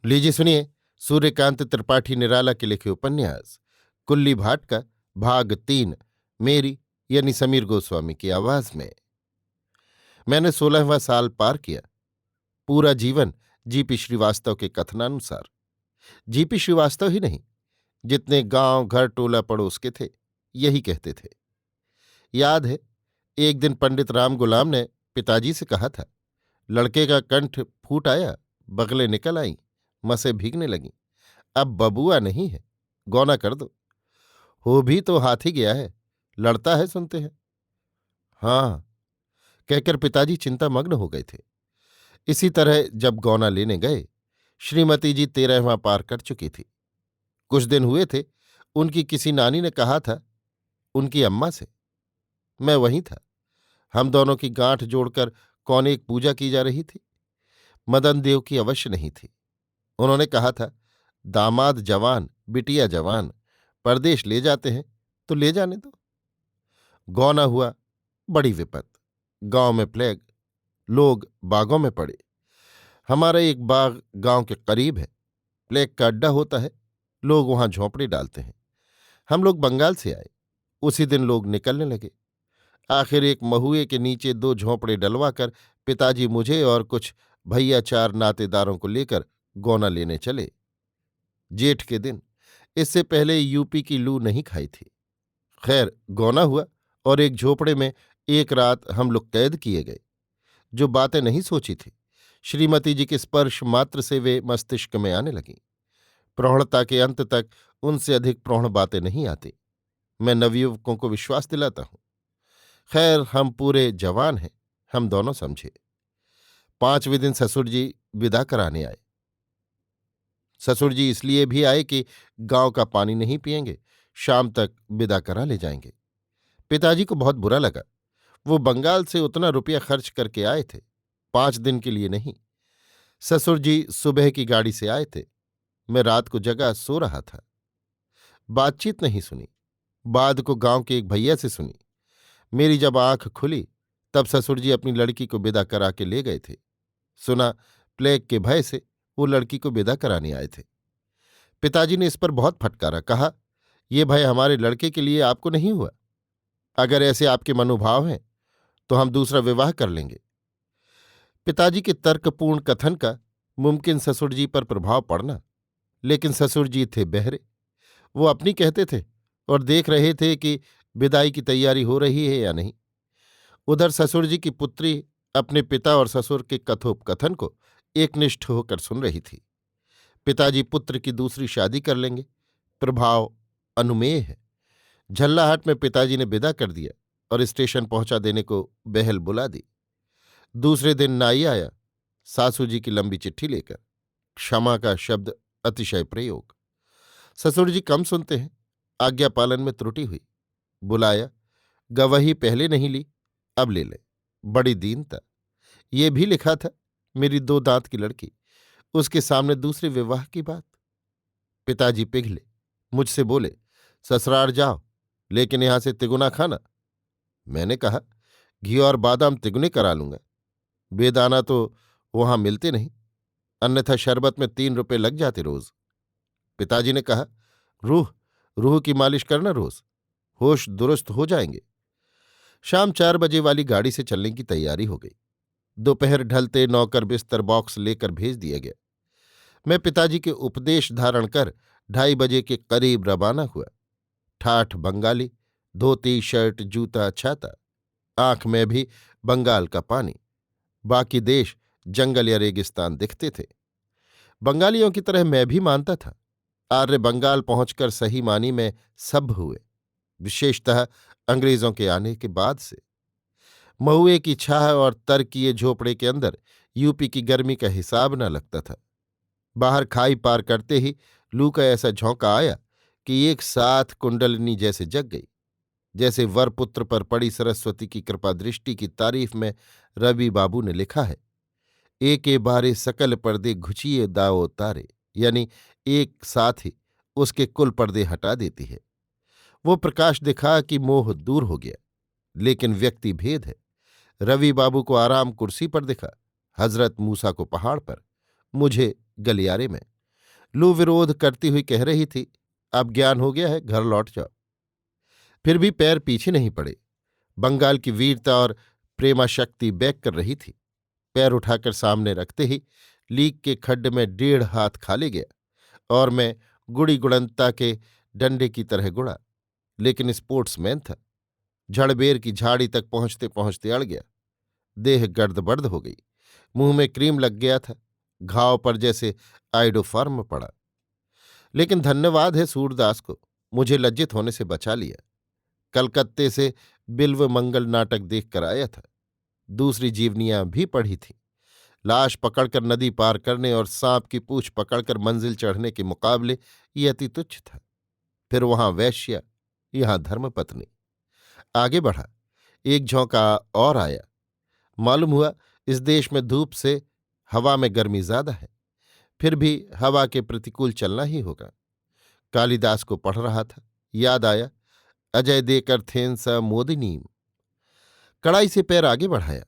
लीजिए सुनिए सूर्यकांत त्रिपाठी निराला के लिखे उपन्यास कुल्ली भाट का भाग 3 मेरी यानी समीर गोस्वामी की आवाज में। मैंने 16वां साल पार किया। पूरा जीवन जीपी श्रीवास्तव के कथनानुसार। जीपी श्रीवास्तव ही नहीं, जितने गांव घर टोला पड़ोस के थे यही कहते थे। याद है, एक दिन पंडित राम गुलाम ने पिताजी से कहा था, लड़के का कंठ फूट आया, बगलें निकल आईं, मसें भीगने लगीं। अब बबुआ नहीं है, गौना कर दो। हो भी तो हाथी गया है, लड़ता है सुनते हैं। हाँ, कहकर पिताजी चिंतामग्न हो गए थे। इसी तरह जब गौना लेने गए, श्रीमती जी 13वां पार कर चुकी थी। कुछ दिन हुए थे, उनकी किसी नानी ने कहा था उनकी अम्मा से। मैं वहीं था। हम दोनों की गांठ जोड़कर कौन एक पूजा की जा रही थी। मदन देव की अवश्य नहीं थी। उन्होंने कहा था, दामाद जवान बिटिया जवान, परदेश ले जाते हैं तो ले जाने दो। गौना हुआ, बड़ी विपत। गांव में प्लेग, लोग बागों में पड़े। हमारा एक बाग गांव के करीब है। प्लेग का अड्डा होता है, लोग वहां झोंपड़ी डालते हैं। हम लोग बंगाल से आए, उसी दिन लोग निकलने लगे। आखिर एक महुए के नीचे 2 झोंपड़े डलवा कर पिताजी मुझे और कुछ भैया 4 नातेदारों को लेकर गौना लेने चले। जेठ के दिन, इससे पहले यूपी की लू नहीं खाई थी। खैर, गौना हुआ और एक झोपड़े में एक रात हम लोग कैद किए गए। जो बातें नहीं सोची थी, श्रीमती जी के स्पर्श मात्र से वे मस्तिष्क में आने लगीं। प्रौढ़ता के अंत तक उनसे अधिक प्रौढ़ बातें नहीं आती। मैं नवयुवकों को विश्वास दिलाता हूं। खैर, हम पूरे जवान हैं, हम दोनों समझे। 5वें दिन ससुर जी विदा कराने आए। ससुर जी इसलिए भी आए कि गांव का पानी नहीं पिएंगे, शाम तक विदा करा ले जाएंगे। पिताजी को बहुत बुरा लगा। वो बंगाल से उतना रुपया खर्च करके आए थे, 5 दिन के लिए नहीं। ससुर जी सुबह की गाड़ी से आए थे। मैं रात को जगा सो रहा था। बातचीत नहीं सुनी। बाद को गांव के एक भैया से सुनी। मेरी जब आंख खुली, तब ससुर जी अपनी लड़की को विदा करा के ले गए थे। सुना, प्लेग के भय से वो लड़की को विदा कराने आए थे। पिताजी ने इस पर बहुत फटकारा। कहा, ये भय हमारे लड़के के लिए आपको नहीं हुआ। अगर ऐसे आपके मनोभाव हैं तो हम दूसरा विवाह कर लेंगे। पिताजी के तर्कपूर्ण कथन का मुमकिन ससुर जी पर प्रभाव पड़ना, लेकिन ससुर जी थे बहरे। वो अपनी कहते थे और देख रहे थे कि विदाई की तैयारी हो रही है या नहीं। उधर ससुर जी की पुत्री अपने पिता और ससुर के कथोपकथन को एकनिष्ठ होकर सुन रही थी। पिताजी पुत्र की दूसरी शादी कर लेंगे, प्रभाव अनुमेय है। झल्लाहट में पिताजी ने विदा कर दिया और स्टेशन पहुंचा देने को बहल बुला दी। दूसरे दिन नाई आया, सासू जी की लंबी चिट्ठी लेकर। क्षमा का शब्द अतिशय प्रयोग। ससुर जी कम सुनते हैं, आज्ञा पालन में त्रुटि हुई। बुलाया, गवाही पहले नहीं ली, अब ले ले। बड़ी दीनता। ये भी लिखा था, मेरी 2 दांत की लड़की, उसके सामने दूसरे विवाह की बात। पिताजी पिघले, मुझसे बोले, ससुराल जाओ, लेकिन यहां से तिगुना खाना। मैंने कहा, घी और बादाम तिगुने करा लूंगा। बेदाना तो वहां मिलते नहीं, अन्यथा शरबत में 3 रुपए लग जाते रोज। पिताजी ने कहा, रूह रूह की मालिश करना रोज, होश दुरुस्त हो जाएंगे। शाम 4 बजे वाली गाड़ी से चलने की तैयारी हो गई। दोपहर ढलते नौकर बिस्तर बॉक्स लेकर भेज दिया गया। मैं पिताजी के उपदेश धारण कर 2:30 बजे के करीब रवाना हुआ। ठाठ बंगाली, धोती शर्ट जूता छाता, आंख में भी बंगाल का पानी। बाकी देश जंगल या रेगिस्तान दिखते थे। बंगालियों की तरह मैं भी मानता था। आर्य बंगाल पहुंचकर सही मानी में सभ्य हुए, विशेषतः अंग्रेजों के आने के बाद से। महुए की छाह और तर किए झोपड़े के अंदर यूपी की गर्मी का हिसाब न लगता था। बाहर खाई पार करते ही लू का ऐसा झोंका आया कि एक साथ कुंडलिनी जैसे जग गई। जैसे वरपुत्र पर पड़ी सरस्वती की कृपा दृष्टि की तारीफ में रवि बाबू ने लिखा है, एके बारे सकल पर्दे घुचिए दाओ तारे, यानी एक साथ ही उसके कुल पर्दे हटा देती है। वो प्रकाश दिखा कि मोह दूर हो गया, लेकिन व्यक्ति भेद है। रवि बाबू को आराम कुर्सी पर दिखा, हजरत मूसा को पहाड़ पर, मुझे गलियारे में। लू विरोध करती हुई कह रही थी, अब ज्ञान हो गया है, घर लौट जाओ। फिर भी पैर पीछे नहीं पड़े। बंगाल की वीरता और प्रेमा शक्ति बैक कर रही थी। पैर उठाकर सामने रखते ही लीक के खड्ड में 1.5 हाथ खाले गया और मैं गुड़ी गुड़ंता के डंडे की तरह गुड़ा, लेकिन स्पोर्ट्समैन था। झड़बेर की झाड़ी तक पहुंचते पहुंचते अड़ गया। देह गर्द-बर्द हो गई। मुंह में क्रीम लग गया था। घाव पर जैसे आइडोफार्म पड़ा। लेकिन धन्यवाद है सूरदास को, मुझे लज्जित होने से बचा लिया। कलकत्ते से बिल्व मंगल नाटक देख कर आया था। दूसरी जीवनियां भी पढ़ी थी। लाश पकड़कर नदी पार करने और सांप की पूंछ पकड़कर मंजिल चढ़ने के मुकाबले ये अति तुच्छ था। फिर वहां वैश्या, यहां धर्मपत्नी। आगे बढ़ा। एक झोंका और आया। मालूम हुआ इस देश में धूप से हवा में गर्मी ज्यादा है। फिर भी हवा के प्रतिकूल चलना ही होगा। कालिदास को पढ़ रहा था। याद आया, अजय देकर थेन स मोदिनीम। कड़ाई से पैर आगे बढ़ाया।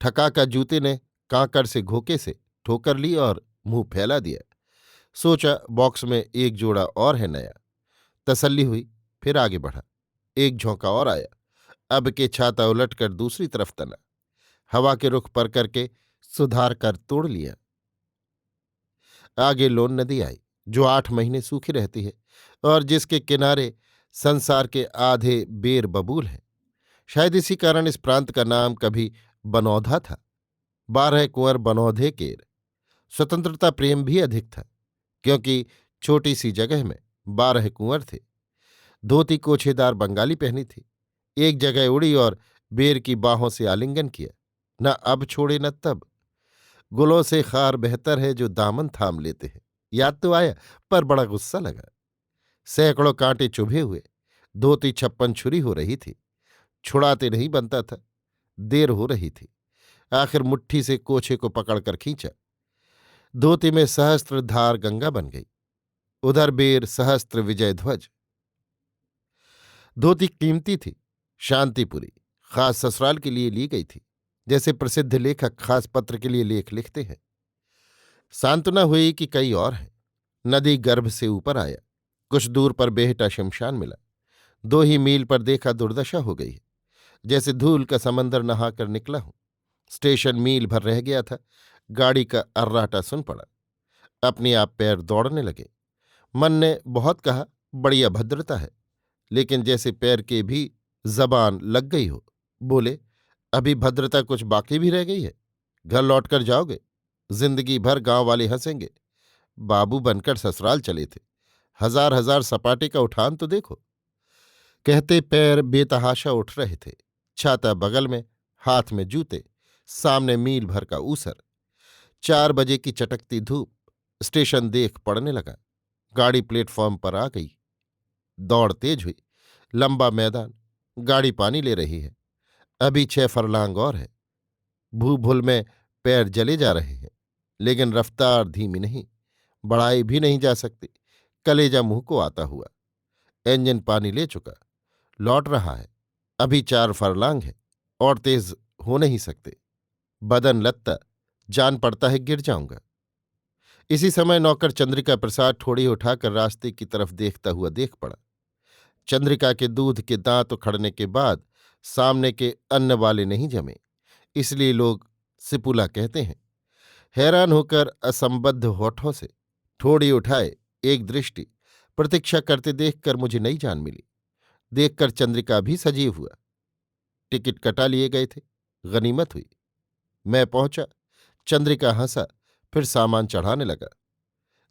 ठकाका जूते ने कांकड़ से घोके से ठोकर ली और मुंह फैला दिया। सोचा बॉक्स में एक जोड़ा और है नया। तसल्ली हुई। फिर आगे बढ़ा। एक झोंका और आया। अब के छाता उलटकर दूसरी तरफ तना। हवा के रुख पर करके सुधार कर तोड़ लिया। आगे लोन नदी आई, जो 8 महीने सूखी रहती है और जिसके किनारे संसार के आधे बेर बबूल हैं। शायद इसी कारण इस प्रांत का नाम कभी बनौधा था। 12 कुंवर बनौधे केर। स्वतंत्रता प्रेम भी अधिक था, क्योंकि छोटी सी जगह में 12 कुंवर थे। धोती कोछेदार बंगाली पहनी थी। एक जगह उड़ी और बेर की बाहों से आलिंगन किया। न अब छोड़े न तब। गुलों से खार बेहतर है जो दामन थाम लेते हैं। याद तो आया, पर बड़ा गुस्सा लगा। सैकड़ों कांटे चुभे हुए। धोती 56 छुरी हो रही थी। छुड़ाते नहीं बनता था। देर हो रही थी। आखिर मुट्ठी से कोछे को पकड़कर खींचा। धोती में सहस्त्र धार गंगा बन गई। उधर बेर सहस्त्र विजय ध्वज। धोती कीमती थी, शांतिपुरी, खास ससुराल के लिए ली गई थी, जैसे प्रसिद्ध लेखक खास पत्र के लिए लेख लिखते हैं। सांत्वना हुई कि कई और हैं। नदी गर्भ से ऊपर आया। कुछ दूर पर बेहटा शमशान मिला। 2 ही मील पर देखा दुर्दशा हो गई है, जैसे धूल का समंदर नहाकर निकला हूं। स्टेशन मील भर रह गया था। गाड़ी का अर्राटा सुन पड़ा। अपने आप पैर दौड़ने लगे। मन ने बहुत कहा, बड़ी अभद्रता है, लेकिन जैसे पैर के भी जबान लग गई हो। बोले, अभी भद्रता कुछ बाकी भी रह गई है? घर लौटकर जाओगे? जिंदगी भर गांव वाले हंसेंगे। बाबू बनकर ससुराल चले थे। 1000 सपाटे का उठान तो देखो। कहते पैर बेतहाशा उठ रहे थे। छाता बगल में, हाथ में जूते, सामने मील भर का ऊसर। 4 बजे की चटकती धूप। स्टेशन देख पड़ने लगा। गाड़ी प्लेटफॉर्म पर आ गई। दौड़ तेज हुई। लंबा मैदान। गाड़ी पानी ले रही है। अभी 6 फरलांग और है। भूभुल में पैर जले जा रहे हैं, लेकिन रफ्तार धीमी नहीं, बढ़ाई भी नहीं जा सकती। कलेजा मुंह को आता हुआ। इंजन पानी ले चुका, लौट रहा है। अभी 4 फरलांग है और तेज हो नहीं सकते। बदन लत्ता, जान पड़ता है गिर जाऊंगा। इसी समय नौकर चंद्रिका प्रसाद ठोड़ी उठाकर रास्ते की तरफ देखता हुआ देख पड़ा। चंद्रिका के दूध के दांत उखड़ने के बाद सामने के अन्न वाले नहीं जमे, इसलिए लोग सिपुला कहते हैं। हैरान होकर असंबद्ध होठों से ठोड़ी उठाए एक दृष्टि प्रतीक्षा करते देखकर मुझे नई जान मिली। देखकर चंद्रिका भी सजीव हुआ। टिकट कटा लिए गए थे। गनीमत हुई। मैं पहुंचा। चंद्रिका हंसा, फिर सामान चढ़ाने लगा।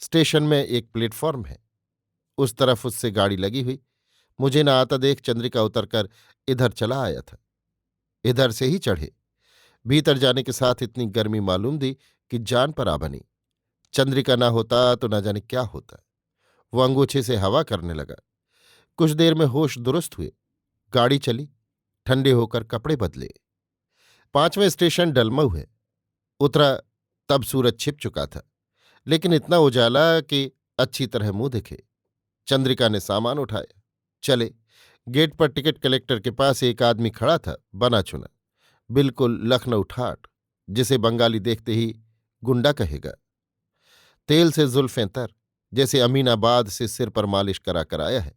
स्टेशन में एक प्लेटफॉर्म है, उस तरफ उससे गाड़ी लगी हुई। मुझे न आता देख चंद्रिका उतरकर इधर चला आया था। इधर से ही चढ़े। भीतर जाने के साथ इतनी गर्मी मालूम दी कि जान पर आ बनी। चंद्रिका ना होता तो न जाने क्या होता। वो अंगूछे से हवा करने लगा। कुछ देर में होश दुरुस्त हुए। गाड़ी चली। ठंडे होकर कपड़े बदले। 5वें स्टेशन डलमऊ है। उतरा तब सूरज छिप चुका था, लेकिन इतना उजाला कि अच्छी तरह मुंह दिखे। चंद्रिका ने सामान उठाया। चले। गेट पर टिकट कलेक्टर के पास एक आदमी खड़ा था, बना चुना, बिल्कुल लखनऊ ठाट, जिसे बंगाली देखते ही गुंडा कहेगा। तेल से जुल्फें तर, जैसे अमीनाबाद से सिर पर मालिश करा कर आया है।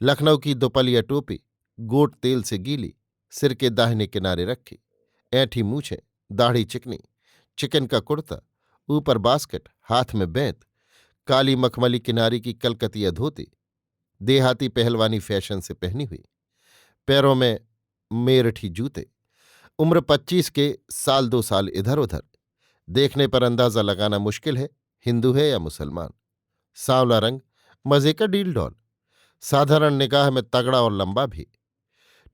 लखनऊ की दोपलिया टोपी गोट तेल से गीली, सिर के दाहिने किनारे रखी, ऐंठी मूछें, दाढ़ी चिकनी, चिकन का कुर्ता, ऊपर बास्केट, हाथ में बेंत, काली मखमली किनारी की कलकतिया धोती, देहाती पहलवानी फैशन से पहनी हुई, पैरों में मेरठी जूते, उम्र 25 के साल 2 साल इधर उधर, देखने पर अंदाजा लगाना मुश्किल है हिंदू है या मुसलमान। सांवला रंग, मजे का डील डॉल, साधारण निगाह में तगड़ा और लंबा भी।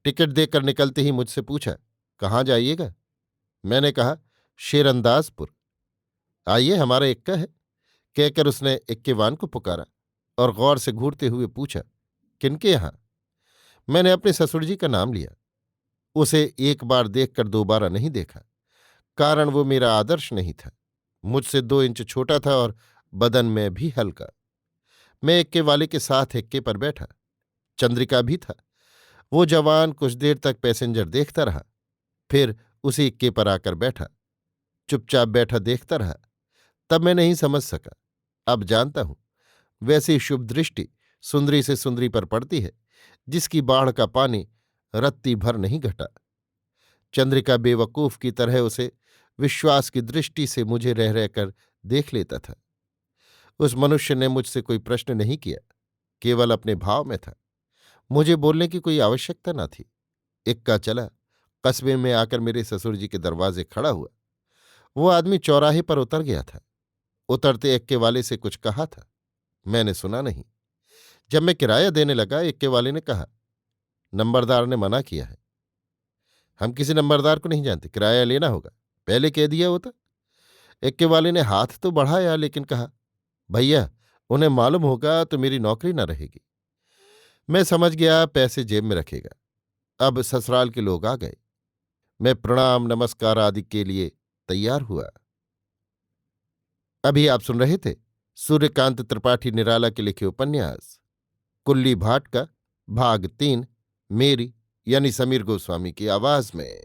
टिकट देकर निकलते ही मुझसे पूछा, कहाँ जाइएगा? मैंने कहा, शेरंदाजपुर। आइए, हमारा इक्का है, कहकर उसने इक्केवान को पुकारा और गौर से घूरते हुए पूछा, किनके यहाँ? मैंने अपने ससुर जी का नाम लिया। उसे एक बार देखकर दोबारा नहीं देखा, कारण वो मेरा आदर्श नहीं था। मुझसे 2 इंच छोटा था और बदन में भी हल्का। मैं इक्के वाले के साथ इक्के पर बैठा। चंद्रिका भी था। वो जवान कुछ देर तक पैसेंजर देखता रहा, फिर उसी इक्के पर आकर बैठा। चुपचाप बैठा देखता रहा। तब मैं नहीं समझ सका। अब जानता हूं, वैसी शुभ दृष्टि सुंदरी से सुंदरी पर पड़ती है जिसकी बाढ़ का पानी रत्ती भर नहीं घटा। चंद्रिका बेवकूफ की तरह उसे विश्वास की दृष्टि से मुझे रह रहकर देख लेता था। उस मनुष्य ने मुझसे कोई प्रश्न नहीं किया, केवल अपने भाव में था। मुझे बोलने की कोई आवश्यकता न थी। इक्का चला, कस्बे में आकर मेरे ससुर जी के दरवाजे खड़ा हुआ। वो आदमी चौराहे पर उतर गया था। उतरते इक्के वाले से कुछ कहा था, मैंने सुना नहीं। जब मैं किराया देने लगा, इक्के वाले ने कहा, नंबरदार ने मना किया है। हम किसी नंबरदार को नहीं जानते, किराया लेना होगा, पहले कह दिया होता। इक्के वाले ने हाथ तो बढ़ाया, लेकिन कहा, भैया, उन्हें मालूम होगा तो मेरी नौकरी न रहेगी। मैं समझ गया पैसे जेब में रखेगा। अब ससुराल के लोग आ गए। मैं प्रणाम नमस्कार आदि के लिए तैयार हुआ। अभी आप सुन रहे थे सूर्यकांत त्रिपाठी निराला के लिखे उपन्यास कुल्ली भाट का भाग 3, मेरी यानी समीर गोस्वामी की आवाज में।